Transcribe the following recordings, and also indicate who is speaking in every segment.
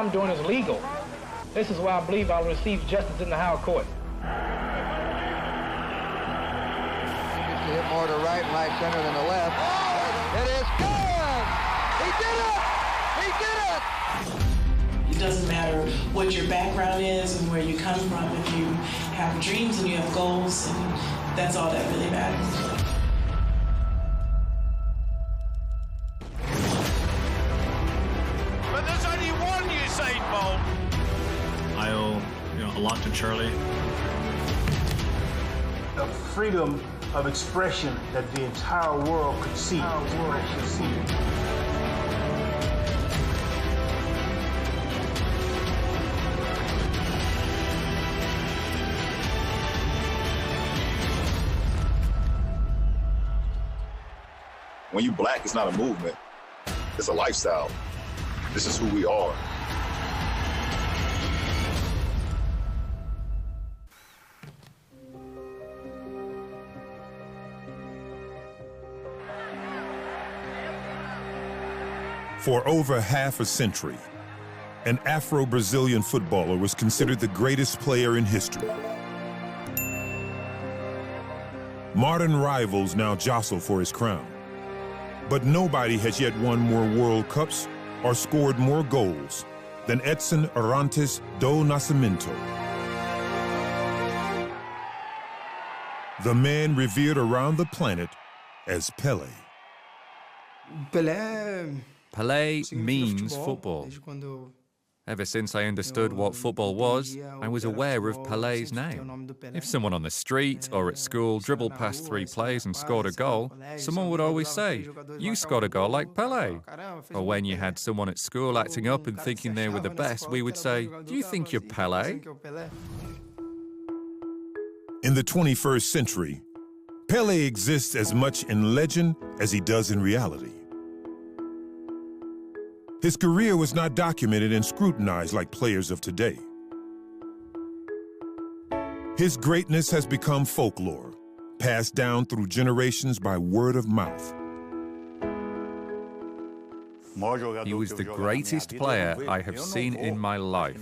Speaker 1: I'm doing is legal. This is why I believe I'll receive justice in the higher court.
Speaker 2: Hit more to right and right center than the left. Oh, it is good! He did it! He did it!
Speaker 3: It doesn't matter what your background is and where you come from. If you have dreams and you have goals, and that's all that really matters.
Speaker 4: But there's only one Usain Bolt.
Speaker 5: I owe, a lot to Charlie.
Speaker 6: The freedom of expression that the entire world could see.
Speaker 7: When you black, it's not a movement, it's a lifestyle. This is who we are.
Speaker 8: For over half a century, an Afro-Brazilian footballer was considered the greatest player in history. Modern rivals now jostle for his crown. But nobody has yet won more World Cups or scored more goals than Edson Arantes do Nascimento. The man revered around the planet as Pele.
Speaker 9: Pelé means football. Ever since I understood what football was, I was aware of Pelé's name. If someone on the street or at school dribbled past 3 players and scored a goal, someone would always say, "You scored a goal like Pelé." Or when you had someone at school acting up and thinking they were the best, we would say, "Do you think you're Pelé?"
Speaker 8: In the 21st century, Pele exists as much in legend as he does in reality. His career was not documented and scrutinized like players of today. His greatness has become folklore, passed down through generations by word of mouth.
Speaker 9: He was the greatest player I have seen in my life.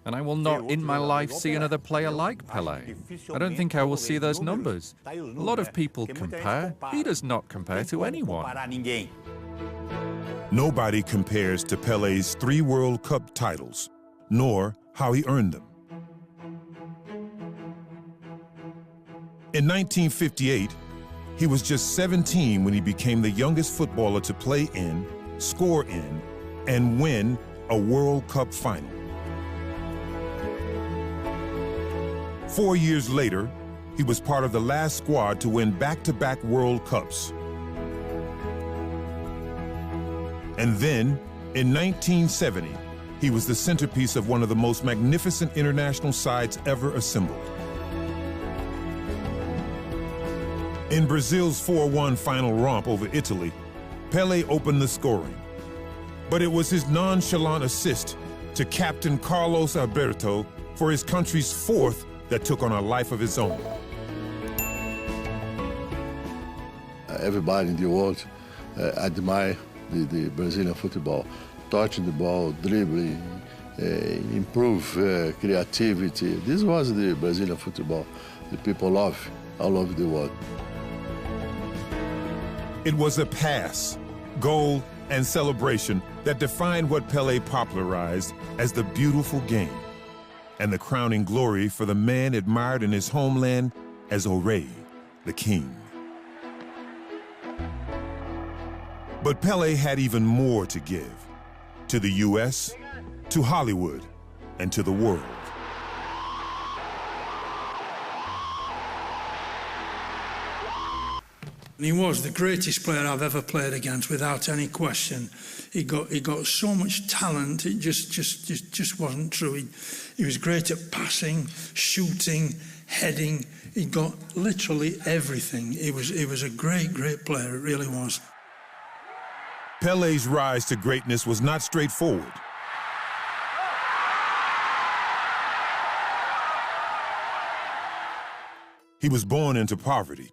Speaker 9: And I will not in my life see another player like Pelé. I don't think I will see those numbers. A lot of people compare. He does not compare to anyone.
Speaker 8: Nobody compares to Pele's 3 World Cup titles, nor how he earned them. In 1958, he was just 17 when he became the youngest footballer to play in, score in, and win a World Cup final. 4 years later, he was part of the last squad to win back-to-back World Cups. And then, in 1970, he was the centerpiece of one of the most magnificent international sides ever assembled. In Brazil's 4-1 final romp over Italy, Pelé opened the scoring. But it was his nonchalant assist to Captain Carlos Alberto for his country's 4th that took on a life of its own.
Speaker 10: Everybody in the world admire the Brazilian football, touching the ball, dribbling, improve creativity. This was the Brazilian football the people love all over the world.
Speaker 8: It was a pass, goal, and celebration that defined what Pelé popularized as the beautiful game, and the crowning glory for the man admired in his homeland as Oré, the king. But Pelé had even more to give, to the U.S., to Hollywood, and to the world.
Speaker 11: He was the greatest player I've ever played against, without any question. He got so much talent, it just wasn't true. He was great at passing, shooting, heading. He got literally everything. He was a great player, it really was.
Speaker 8: Pelé's rise to greatness was not straightforward. He was born into poverty.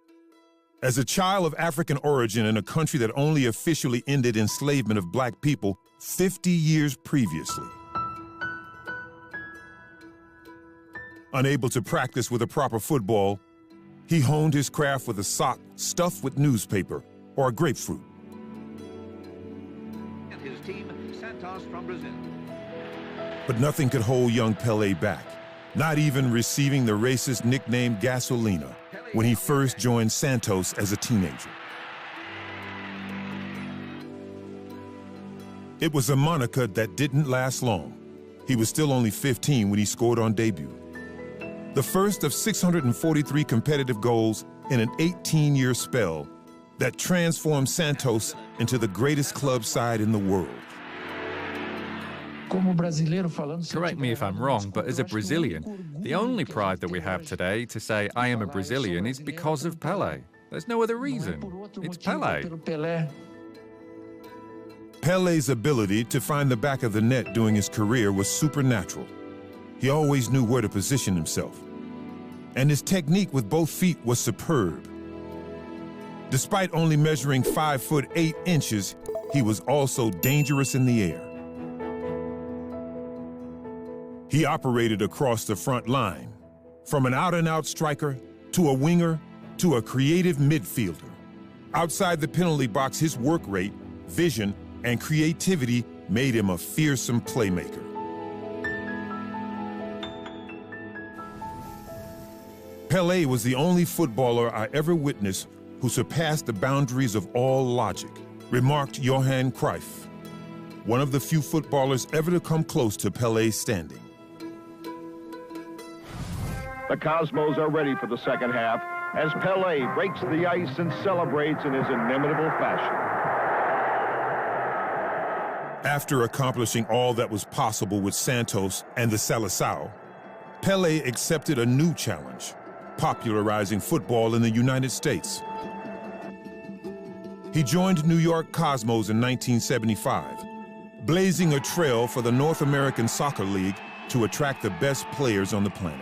Speaker 8: As a child of African origin in a country that only officially ended enslavement of black people, 50 years previously. Unable to practice with a proper football, he honed his craft with a sock stuffed with newspaper or a grapefruit.
Speaker 12: And his team, Santos from Brazil.
Speaker 8: But nothing could hold young Pelé back, not even receiving the racist nickname Gasolina when he first joined Santos as a teenager. It was a moniker that didn't last long. He was still only 15 when he scored on debut. The first of 643 competitive goals in an 18-year spell that transformed Santos into the greatest club side in the world.
Speaker 9: Correct me if I'm wrong, but as a Brazilian, the only pride that we have today to say I am a Brazilian is because of Pelé. There's no other reason. It's Pelé.
Speaker 8: Pelé's ability to find the back of the net during his career was supernatural. He always knew where to position himself. And his technique with both feet was superb. Despite only measuring 5'8", he was also dangerous in the air. He operated across the front line, from an out-and-out striker to a winger to a creative midfielder. Outside the penalty box, his work rate, vision, and creativity made him a fearsome playmaker. Pelé was the only footballer I ever witnessed who surpassed the boundaries of all logic, remarked Johan Cruyff, one of the few footballers ever to come close to Pelé's standing.
Speaker 4: The Cosmos are ready for the second half as Pelé breaks the ice and celebrates in his inimitable fashion.
Speaker 8: After accomplishing all that was possible with Santos and the FOXSOUL, Pelé accepted a new challenge, popularizing football in the United States. He joined New York Cosmos in 1975, blazing a trail for the North American Soccer League to attract the best players on the planet.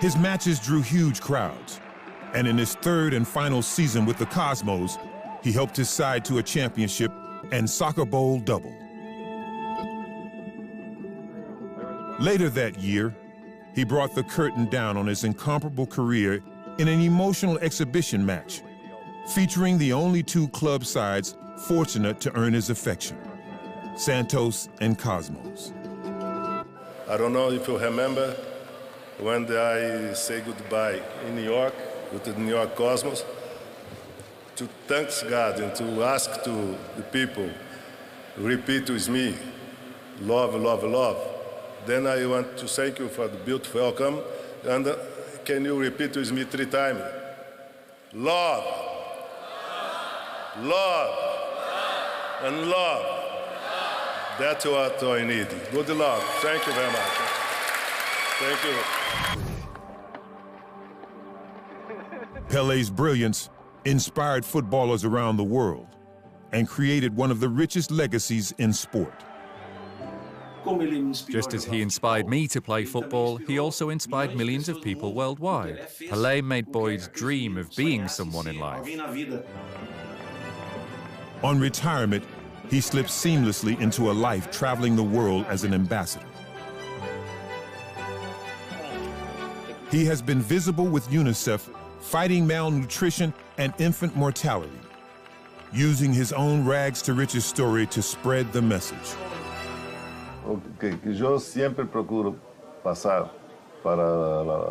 Speaker 8: His matches drew huge crowds, and in his third and final season with the Cosmos, he helped his side to a championship and Soccer Bowl double. Later that year, he brought the curtain down on his incomparable career in an emotional exhibition match, featuring the only two club sides fortunate to earn his affection, Santos and Cosmos.
Speaker 10: I don't know if you remember when I say goodbye in New York with the New York Cosmos, to thank God and to ask to the people, repeat with me, love, love, love. Then I want to thank you for the beautiful welcome, and can you repeat with me 3 times? Love, love, and love. That's what I need. Good luck. Thank you very much. Thank you.
Speaker 8: Pelé's brilliance inspired footballers around the world and created one of the richest legacies in sport.
Speaker 9: Just as he inspired me to play football, he also inspired millions of people worldwide. Pelé made boys dream of being someone in life.
Speaker 8: On retirement, he slipped seamlessly into a life traveling the world as an ambassador. He has been visible with UNICEF, fighting malnutrition and infant mortality, using his own rags to riches story to spread the message.
Speaker 10: Que yo siempre procuro pasar para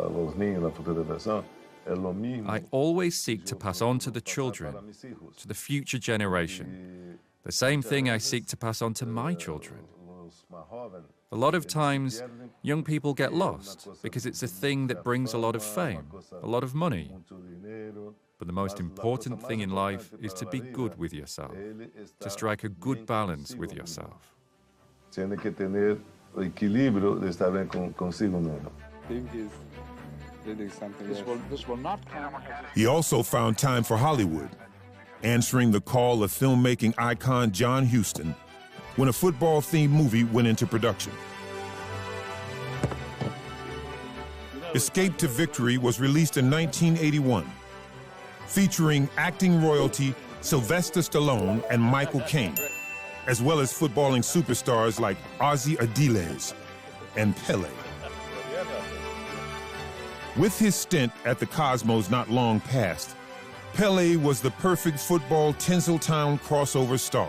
Speaker 10: los niños la futura generación.
Speaker 9: I always seek to pass on to the children, to the future generation, the same thing I seek to pass on to my children. A lot of times, young people get lost because it's a thing that brings a lot of fame, a lot of money. But the most important thing in life is to be good with yourself, to strike a good balance with yourself.
Speaker 10: Tiene que tener el equilibrio de estar bien consigo mismo.
Speaker 1: This will not count.
Speaker 8: He also found time for Hollywood, answering the call of filmmaking icon John Huston when a football-themed movie went into production. Escape to Victory was released in 1981, featuring acting royalty Sylvester Stallone and Michael Caine, as well as footballing superstars like Ozzy Ardiles and Pele. With his stint at the Cosmos not long past, Pele was the perfect football Tinseltown crossover star.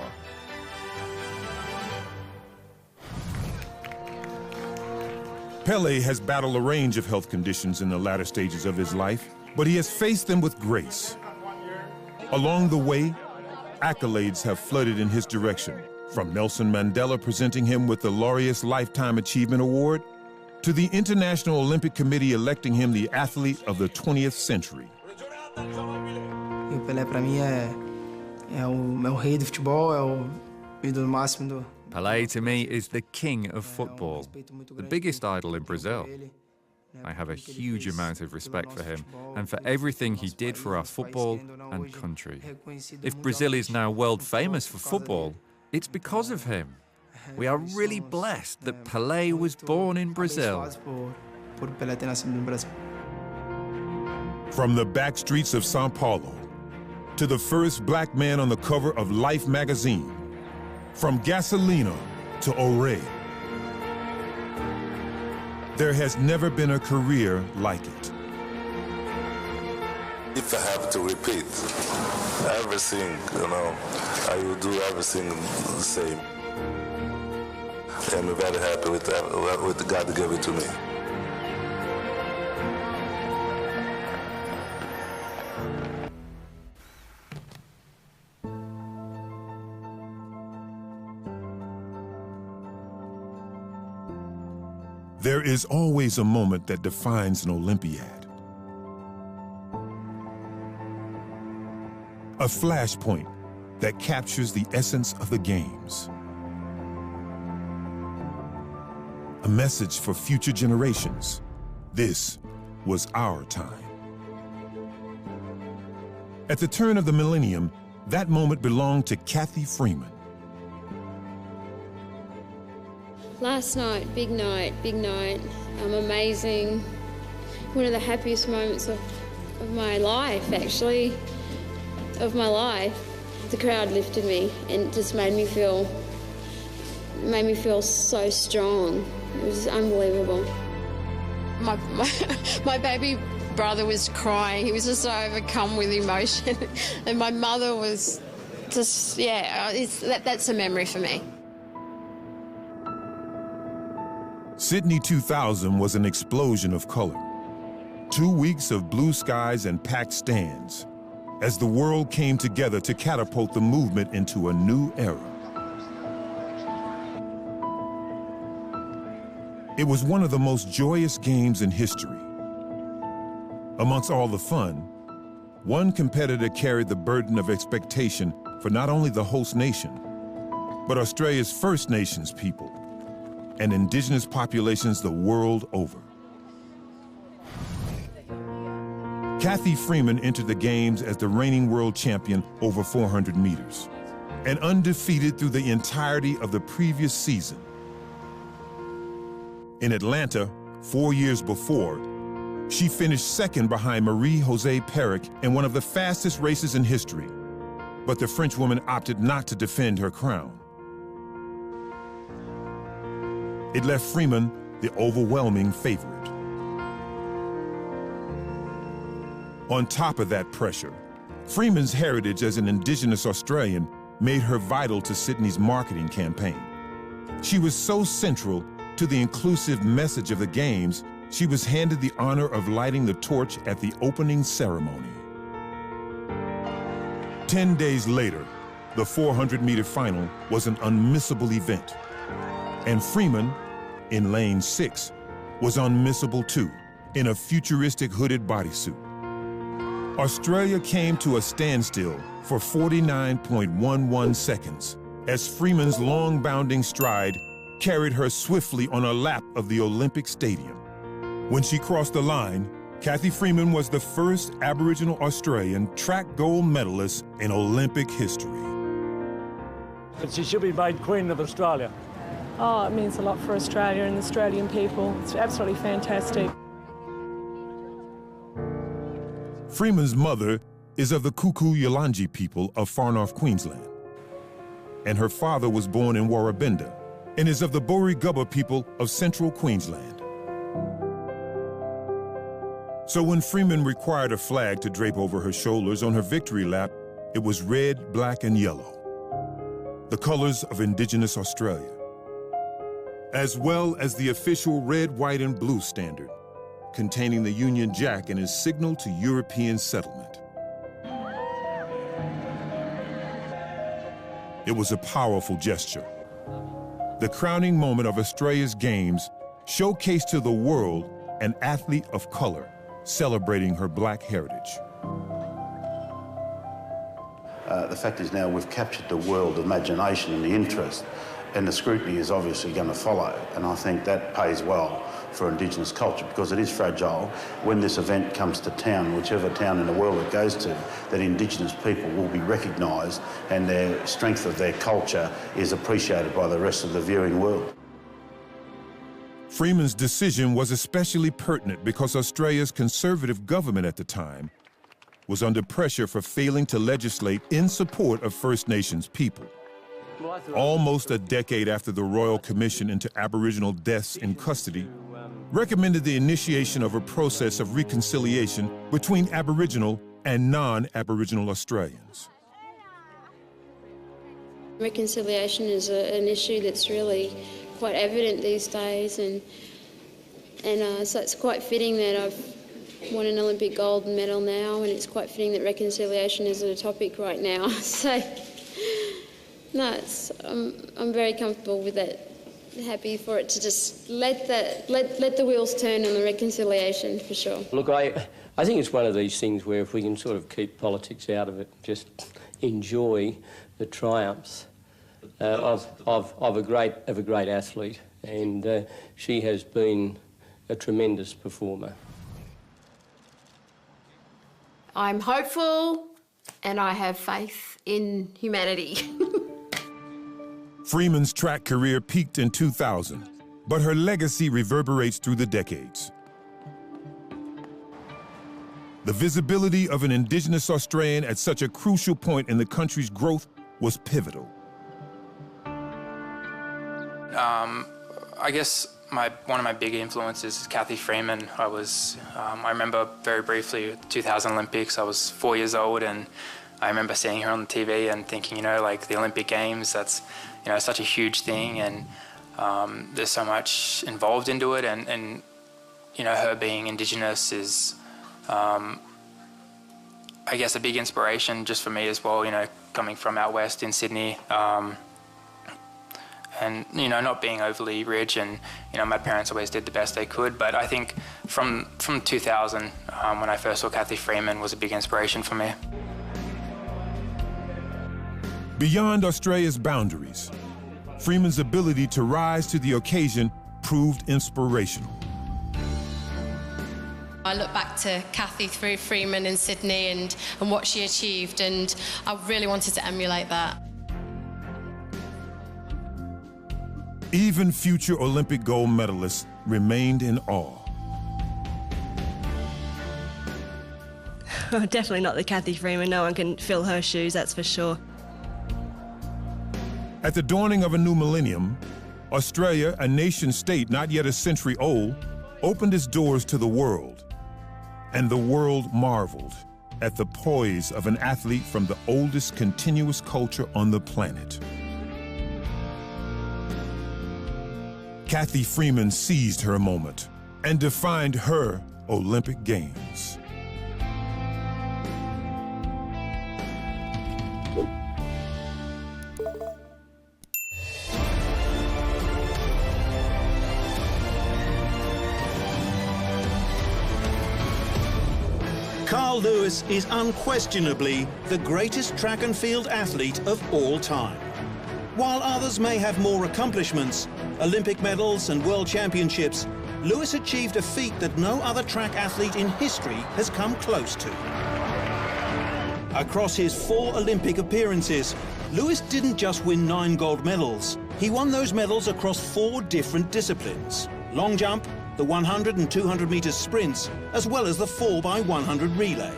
Speaker 8: Pele has battled a range of health conditions in the latter stages of his life, but he has faced them with grace. Along the way, accolades have flooded in his direction, from Nelson Mandela presenting him with the Laureus Lifetime Achievement Award, to the International Olympic Committee electing him the athlete of the 20th century.
Speaker 13: O Pelé para mim é o rei do futebol, é o ídolo máximo do.
Speaker 9: Pelé to me is the king of football, the biggest idol in Brazil. I have a huge amount of respect for him and for everything he did for our football and country. If Brazil is now world famous for football, it's because of him. We are really blessed that Pelé was born in Brazil.
Speaker 8: From the back streets of Sao Paulo to the first black man on the cover of Life magazine, from Gasolina to Oré, there has never been a career like it.
Speaker 14: If I have to repeat everything, I will do everything the same. I'm very happy with what God gave it to me.
Speaker 8: There is always a moment that defines an Olympiad. A flashpoint that captures the essence of the games. A message for future generations. This was our time. At the turn of the millennium, that moment belonged to Cathy Freeman.
Speaker 15: Last night, big night, amazing. One of the happiest moments of my life, actually, The crowd lifted me and just made me feel so strong. It was unbelievable. My baby brother was crying. He was just so overcome with emotion. And my mother was just, that's a memory for me.
Speaker 8: Sydney 2000 was an explosion of color. 2 weeks of blue skies and packed stands as the world came together to catapult the movement into a new era. It was one of the most joyous games in history. Amongst all the fun, one competitor carried the burden of expectation for not only the host nation, but Australia's First Nations people and Indigenous populations the world over. Cathy Freeman entered the Games as the reigning world champion over 400 meters and undefeated through the entirety of the previous season. In Atlanta, 4 years before, she finished second behind Marie-Josée Pérec in one of the fastest races in history, but the Frenchwoman opted not to defend her crown. It left Freeman the overwhelming favorite. On top of that pressure, Freeman's heritage as an Indigenous Australian made her vital to Sydney's marketing campaign. She was so central to the inclusive message of the Games, she was handed the honor of lighting the torch at the opening ceremony. 10 days later, the 400-meter final was an unmissable event. And Freeman, in lane 6, was unmissable too, in a futuristic hooded bodysuit. Australia came to a standstill for 49.11 seconds as Freeman's long bounding stride carried her swiftly on a lap of the Olympic Stadium. When she crossed the line, Cathy Freeman was the first Aboriginal Australian track gold medalist in Olympic history.
Speaker 16: She should be made Queen of Australia.
Speaker 17: Oh, it means a lot for Australia and the Australian people. It's absolutely fantastic.
Speaker 8: Freeman's mother is of the Kuku-Yalanji people of far north Queensland, and her father was born in Warrabinda and is of the Borigubba people of central Queensland. So when Freeman required a flag to drape over her shoulders on her victory lap, it was red, black, and yellow, the colors of Indigenous Australia, as well as the official red, white, and blue standard, containing the Union Jack and his signal to European settlement. It was a powerful gesture. The crowning moment of Australia's Games showcased to the world an athlete of color celebrating her black heritage.
Speaker 18: The fact is now we've captured the world imagination and the interest, and the scrutiny is obviously going to follow, and I think that pays well for Indigenous culture because it is fragile. When this event comes to town, whichever town in the world it goes to, that Indigenous people will be recognised and their strength of their culture is appreciated by the rest of the viewing world.
Speaker 8: Freeman's decision was especially pertinent because Australia's conservative government at the time was under pressure for failing to legislate in support of First Nations people. Almost a decade after the Royal Commission into Aboriginal Deaths in Custody recommended the initiation of a process of reconciliation between Aboriginal and non-Aboriginal Australians.
Speaker 15: Reconciliation is an issue that's really quite evident these days, and so it's quite fitting that I've won an Olympic gold medal now, and it's quite fitting that reconciliation is a topic right now. So, no, I'm very comfortable with that. Happy for it to just let the wheels turn on the reconciliation, for sure. Look,
Speaker 19: I think it's one of these things where if we can sort of keep politics out of it, just enjoy the triumphs of a great athlete, and she has been a tremendous performer.
Speaker 15: I'm hopeful, and I have faith in humanity.
Speaker 8: Freeman's track career peaked in 2000, but her legacy reverberates through the decades. The visibility of an Indigenous Australian at such a crucial point in the country's growth was pivotal.
Speaker 20: I guess one of my big influences is Cathy Freeman. I remember very briefly the 2000 Olympics. I was 4 years old, and I remember seeing her on the TV and thinking, like the Olympic Games, that's, such a huge thing, and there's so much involved into it, and her being Indigenous is, I guess, a big inspiration just for me as well, coming from out west in Sydney, and, not being overly rich, and, my parents always did the best they could, but I think from 2000, when I first saw Cathy Freeman, was a big inspiration for me.
Speaker 8: Beyond Australia's boundaries, Freeman's ability to rise to the occasion proved inspirational.
Speaker 15: I look back to Cathy Freeman in Sydney and what she achieved, and I really wanted to emulate that.
Speaker 8: Even future Olympic gold medalists remained in awe.
Speaker 21: Definitely not the Cathy Freeman. No one can fill her shoes, that's for sure.
Speaker 8: At the dawning of a new millennium, Australia, a nation-state not yet a century old, opened its doors to the world. And the world marveled at the poise of an athlete from the oldest continuous culture on the planet. Cathy Freeman seized her moment and defined her Olympic Games.
Speaker 22: Carl Lewis is unquestionably the greatest track and field athlete of all time. While others may have more accomplishments, Olympic medals and world championships, Lewis achieved a feat that no other track athlete in history has come close to. Across his 4 Olympic appearances, Lewis didn't just win 9 gold medals. He won those medals across 4 different disciplines: long jump, the 100 and 200 meter sprints, as well as the 4x100 relay.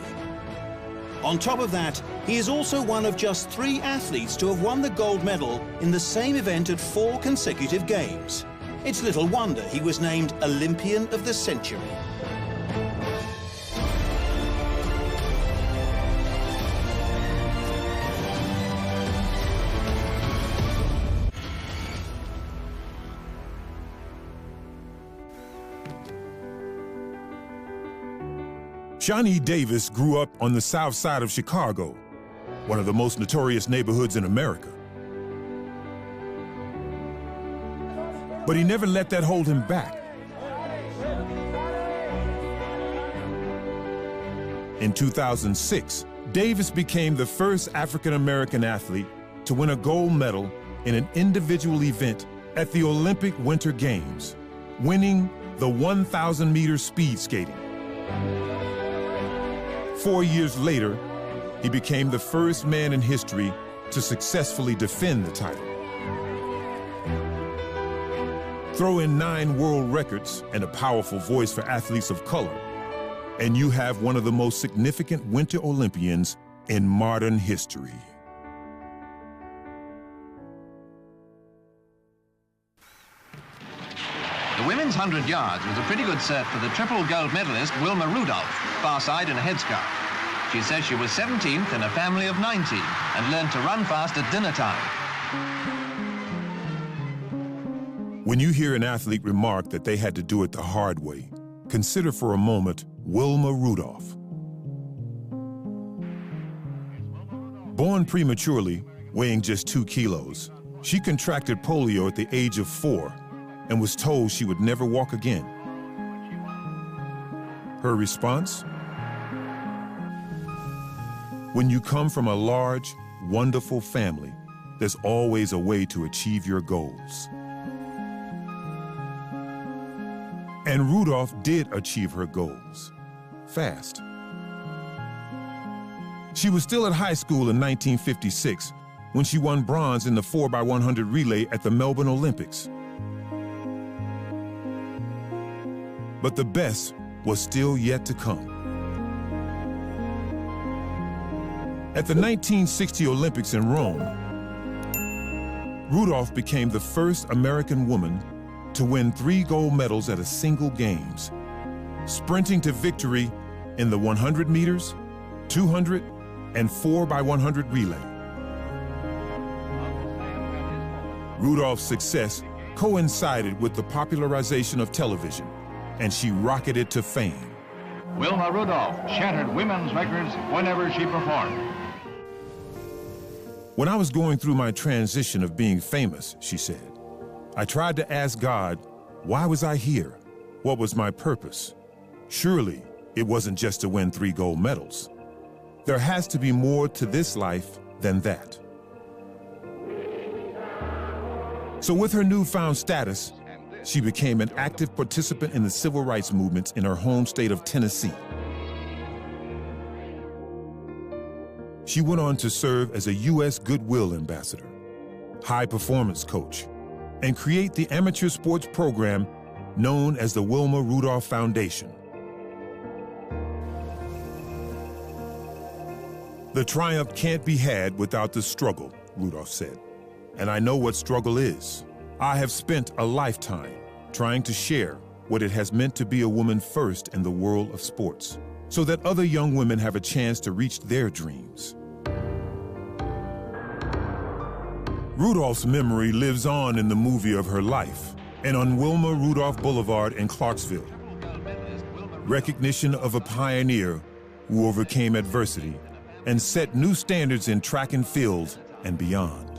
Speaker 22: On top of that, he is also one of just 3 athletes to have won the gold medal in the same event at 4 consecutive games. It's little wonder he was named Olympian of the Century.
Speaker 8: Shani Davis grew up on the south side of Chicago, one of the most notorious neighborhoods in America. But he never let that hold him back. In 2006, Davis became the first African-American athlete to win a gold medal in an individual event at the Olympic Winter Games, winning the 1,000-meter speed skating. 4 years later, he became the first man in history to successfully defend the title. Throw in 9 world records and a powerful voice for athletes of color, and you have one of the most significant Winter Olympians in modern history.
Speaker 12: The women's 100 yards was a pretty good set for the triple gold medalist Wilma Rudolph, far side in a headscarf. She says she was 17th in a family of 19 and learned to run fast at dinner time.
Speaker 8: When you hear an athlete remark that they had to do it the hard way, consider for a moment Wilma Rudolph. Born prematurely, weighing just 2 kilos, she contracted polio at the age of 4 and was told she would never walk again. Her response? When you come from a large, wonderful family, there's always a way to achieve your goals. And Rudolph did achieve her goals, fast. She was still at high school in 1956 when she won bronze in the 4x100 relay at the Melbourne Olympics. But the best was still yet to come. At the 1960 Olympics in Rome, Rudolph became the first American woman to win 3 gold medals at a single games, sprinting to victory in the 100 meters, 200, and 4x100 relay. Rudolph's success coincided with the popularization of television, and she rocketed to fame.
Speaker 2: Wilma Rudolph shattered women's records whenever she performed.
Speaker 8: When I was going through my transition of being famous, she said, I tried to ask God, why was I here? What was my purpose? Surely it wasn't just to win 3 gold medals. There has to be more to this life than that. So with her newfound status, she became an active participant in the civil rights movements in her home state of Tennessee. She went on to serve as a U.S. Goodwill Ambassador, high performance coach, and create the amateur sports program known as the Wilma Rudolph Foundation. The triumph can't be had without the struggle, Rudolph said. And I know what struggle is. I have spent a lifetime trying to share what it has meant to be a woman first in the world of sports, so that other young women have a chance to reach their dreams. Rudolph's memory lives on in the movie of her life and on Wilma Rudolph Boulevard in Clarksville. Recognition of a pioneer who overcame adversity and set new standards in track and field and beyond.